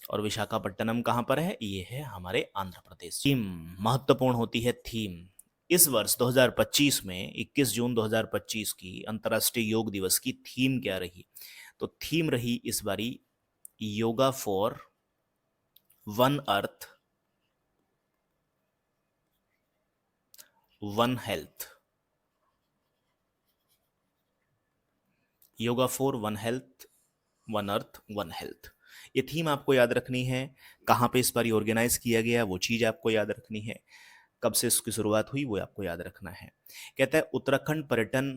[SPEAKER 1] और विशाखापट्टनम कहाँ पर है? ये है हमारे आंध्र प्रदेश। थीम महत्वपूर्ण होती है, थीम। इस वर्ष 2025 में 21 जून 2025 की अंतर्राष्ट्रीय योग दिवस की थीम क्या रही? तो थीम रही इस बारी yoga for one earth one health. Yoga for one health, one earth, one health, ये थीम आपको याद रखनी है। कहाँ पे इस बार ऑर्गेनाइज किया गया, वो चीज आपको याद रखनी है। कब से इसकी शुरुआत हुई, वो आपको याद रखना है। कहता है, उत्तराखंड पर्यटन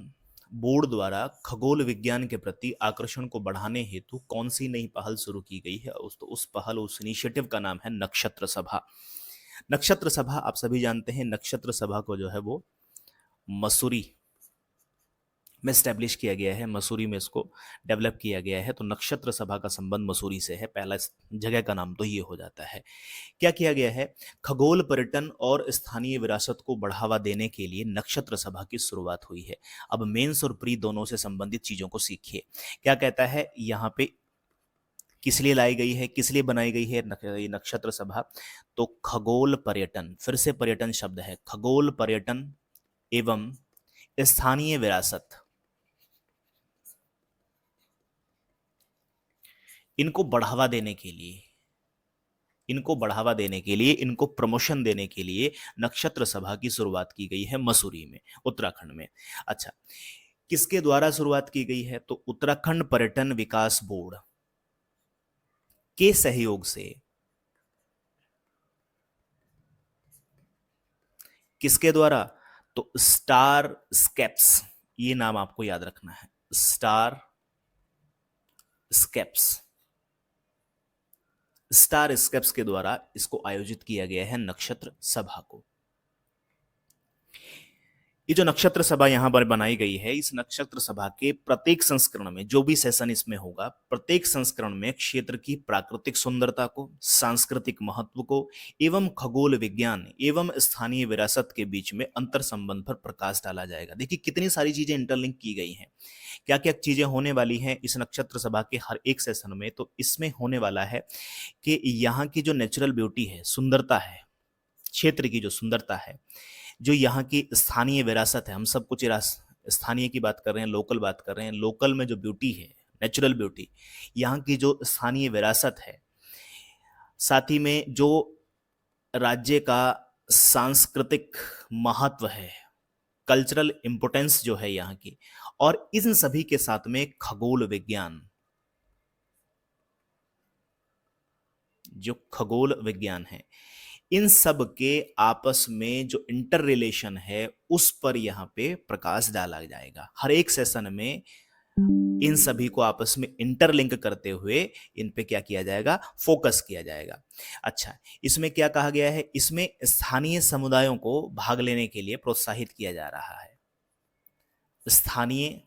[SPEAKER 1] बोर्ड द्वारा खगोल विज्ञान के प्रति आकर्षण को बढ़ाने हेतु कौन सी नई पहल शुरू की गई है? उस पहल, उस इनिशिएटिव का नाम है नक्षत्र सभा। नक्षत्र सभा आप सभी जानते हैं, नक्षत्र सभा को जो है वो मसूरी में स्टैब्लिश किया गया है, मसूरी में इसको डेवलप किया गया है। तो नक्षत्र सभा का संबंध मसूरी से है, पहला जगह का नाम तो ये हो जाता है। क्या किया गया है? खगोल पर्यटन और स्थानीय विरासत को बढ़ावा देने के लिए नक्षत्र सभा की शुरुआत हुई है। अब मेंस और प्री दोनों से संबंधित चीजों को सीखिए। क्या कहता है यहाँ पे, किस लिए लाई गई है, किस लिए बनाई गई है ये नक्षत्र सभा? तो खगोल पर्यटन, फिर से पर्यटन शब्द है, खगोल पर्यटन एवं स्थानीय विरासत, इनको बढ़ावा देने के लिए, इनको प्रमोशन देने के लिए नक्षत्र सभा की शुरुआत की गई है मसूरी में, उत्तराखंड में। अच्छा, किसके द्वारा शुरुआत की गई है? तो उत्तराखंड पर्यटन विकास बोर्ड के सहयोग से। किसके द्वारा? तो स्टार स्केप्स, ये नाम आपको याद रखना है, स्टार स्केप्स। स्टार स्केप्स के द्वारा इसको आयोजित किया गया है नक्षत्र सभा को। ये जो नक्षत्र सभा यहाँ पर बनाई गई है, इस नक्षत्र सभा के प्रत्येक संस्करण में जो भी सेशन इसमें होगा, प्रत्येक संस्करण में क्षेत्र की प्राकृतिक सुंदरता को, सांस्कृतिक महत्व को एवं खगोल विज्ञान एवं स्थानीय विरासत के बीच में अंतर संबंध पर प्रकाश डाला जाएगा। देखिए कितनी सारी चीजें इंटरलिंक की गई हैं, क्या क्या चीजें होने वाली हैं इस नक्षत्र सभा के हर एक सेशन में। तो इसमें होने वाला है कि यहाँ की जो नेचुरल ब्यूटी है, सुंदरता है, क्षेत्र की जो सुंदरता है, जो यहाँ की स्थानीय विरासत है, हम सब कुछ स्थानीय की बात कर रहे हैं, लोकल बात कर रहे हैं, लोकल में जो ब्यूटी है, नेचुरल ब्यूटी, यहाँ की जो स्थानीय विरासत है, साथ ही में जो राज्य का सांस्कृतिक महत्व है, कल्चरल इंपोर्टेंस जो है यहाँ की, और इन सभी के साथ में खगोल विज्ञान, जो खगोल विज्ञान है, इन सब के आपस में जो इंटर रिलेशन है उस पर यहाँ पे प्रकाश डाला जाएगा। हर एक सेशन में इन सभी को आपस में इंटरलिंक करते हुए इन पे क्या किया जाएगा, फोकस किया जाएगा। अच्छा, इसमें क्या कहा गया है, इसमें स्थानीय समुदायों को भाग लेने के लिए प्रोत्साहित किया जा रहा है। स्थानीय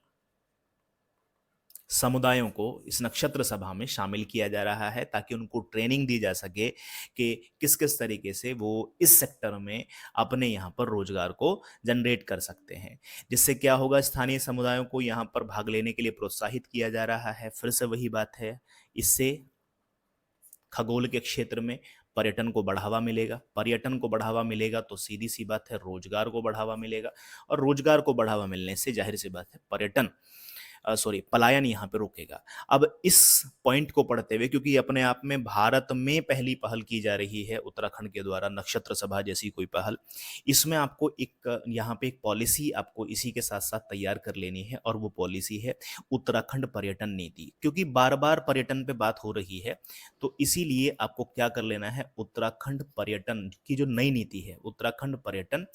[SPEAKER 1] समुदायों को इस नक्षत्र सभा में शामिल किया जा रहा है ताकि उनको ट्रेनिंग दी जा सके कि किस किस तरीके से वो इस सेक्टर में अपने यहाँ पर रोजगार को जनरेट कर सकते हैं। जिससे क्या होगा, स्थानीय समुदायों को यहाँ पर भाग लेने के लिए प्रोत्साहित किया जा रहा है। फिर से वही बात है, इससे खगोल के क्षेत्र में पर्यटन को बढ़ावा मिलेगा। पर्यटन को बढ़ावा मिलेगा तो सीधी सी बात है रोजगार को बढ़ावा मिलेगा, और रोजगार को बढ़ावा मिलने से जाहिर सी बात है पलायन यहाँ पे रुकेगा। अब इस पॉइंट को पढ़ते हुए, क्योंकि अपने आप में भारत में पहली पहल की जा रही है उत्तराखंड के द्वारा, नक्षत्र सभा जैसी कोई पहल, इसमें आपको एक यहाँ पे एक पॉलिसी आपको इसी के साथ साथ तैयार कर लेनी है, और वो पॉलिसी है उत्तराखंड पर्यटन नीति। क्योंकि बार बार पर्यटन पे बात हो रही है, तो इसीलिए आपको क्या कर लेना है, उत्तराखंड पर्यटन की जो नई नीति है, उत्तराखंड पर्यटन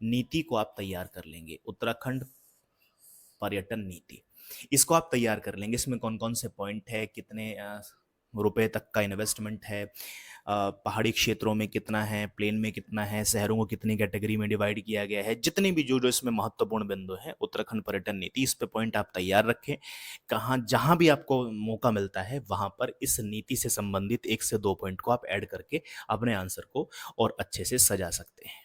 [SPEAKER 1] नीति को आप तैयार कर लेंगे। उत्तराखंड पर्यटन नीति, इसको आप तैयार कर लेंगे। इसमें कौन कौन से पॉइंट है, कितने रुपए तक का इन्वेस्टमेंट है, पहाड़ी क्षेत्रों में कितना है, प्लेन में कितना है, शहरों को कितनी कैटेगरी में डिवाइड किया गया है, जितने भी जो जो इसमें महत्वपूर्ण बिंदु है उत्तराखंड पर्यटन नीति, इस पे पॉइंट आप तैयार रखें। कहाँ जहां भी आपको मौका मिलता है वहां पर इस नीति से संबंधित 1 से 2 पॉइंट को आप ऐड करके अपने आंसर को और अच्छे से सजा सकते हैं।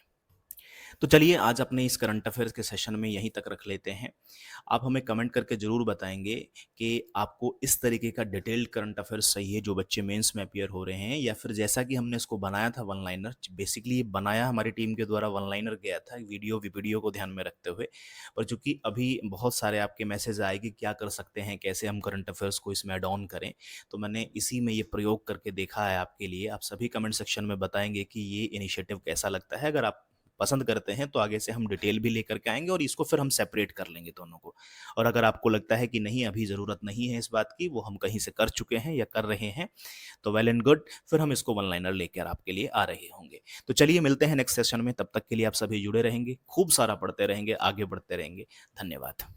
[SPEAKER 1] तो चलिए आज अपने इस करंट अफेयर्स के सेशन में यहीं तक रख लेते हैं। आप हमें कमेंट करके ज़रूर बताएंगे कि आपको इस तरीके का डिटेल्ड करंट अफेयर्स चाहिए जो बच्चे मेंस में अपीयर हो रहे हैं, या फिर जैसा कि हमने इसको बनाया था वन लाइनर, बेसिकली ये बनाया हमारी टीम के द्वारा वन लाइनर गया था वीडियो को ध्यान में रखते हुए। पर चूंकि अभी बहुत सारे आपके मैसेज आए कि क्या कर सकते हैं, कैसे हम करंट अफेयर्स को इसमें एड ऑन करें, तो मैंने इसी में ये प्रयोग करके देखा है आपके लिए। आप सभी कमेंट सेक्शन में बताएंगे कि ये इनिशिएटिव कैसा लगता है। अगर आप पसंद करते हैं तो आगे से हम डिटेल भी लेकर के आएंगे और इसको फिर हम सेपरेट कर लेंगे दोनों को। और अगर आपको लगता है कि नहीं अभी ज़रूरत नहीं है इस बात की, वो हम कहीं से कर चुके हैं या कर रहे हैं, तो वेल एंड गुड, फिर हम इसको वन लाइनर लेकर आपके लिए आ रहे होंगे। तो चलिए मिलते हैं नेक्स्ट सेशन में, तब तक के लिए आप सभी जुड़े रहेंगे, खूब सारा पढ़ते रहेंगे, आगे बढ़ते रहेंगे। धन्यवाद।